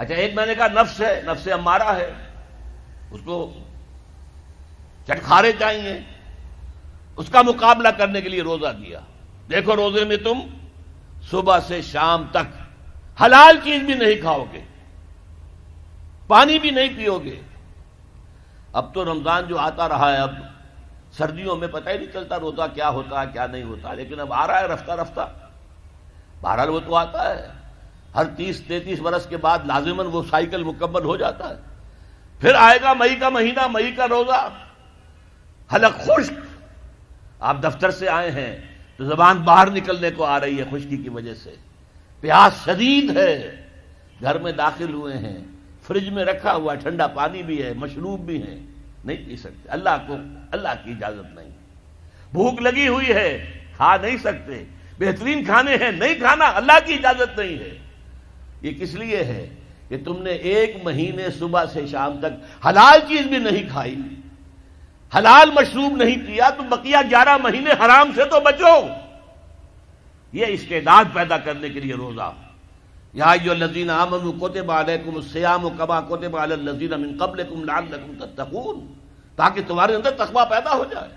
اچھا ایک میں نے کہا نفس ہے، نفس امارہ ہے، اس کو چٹخارے چاہیے، اس کا مقابلہ کرنے کے لیے روزہ دیا۔ دیکھو روزے میں تم صبح سے شام تک حلال چیز بھی نہیں کھاؤ گے، پانی بھی نہیں پیو گے۔ اب تو رمضان جو آتا رہا ہے، اب سردیوں میں پتہ ہی نہیں چلتا روزہ کیا ہوتا ہے کیا نہیں ہوتا، لیکن اب آ رہا ہے رفتہ رفتہ۔ بہرحال وہ تو آتا ہے، ہر 30-33 برس کے بعد لازماً وہ سائیکل مکمل ہو جاتا ہے۔ پھر آئے گا مئی کا مہینہ، مئی کا روزہ، حلق خشک۔ آپ دفتر سے آئے ہیں تو زبان باہر نکلنے کو آ رہی ہے خشکی کی وجہ سے، پیاس شدید ہے، گھر میں داخل ہوئے ہیں، فریج میں رکھا ہوا ٹھنڈا پانی بھی ہے، مشروب بھی ہے، نہیں پی سکتے، اللہ کی اجازت نہیں۔ بھوک لگی ہوئی ہے، کھا نہیں سکتے، بہترین کھانے ہیں، نہیں کھانا، اللہ کی اجازت نہیں ہے۔ یہ کس لیے ہے کہ تم نے ایک مہینے صبح سے شام تک حلال چیز بھی نہیں کھائی، حلال مشروب نہیں پیا، تو بقیہ 11 مہینے حرام سے تو بچو۔ یہ استعداد پیدا کرنے کے لیے روزہ۔ یا ایھا الذین آمنوا کتب علیکم الصیام کما کتب علی الذین من قبلکم لعلکم تتقون، تاکہ تمہارے اندر تقویٰ پیدا ہو جائے۔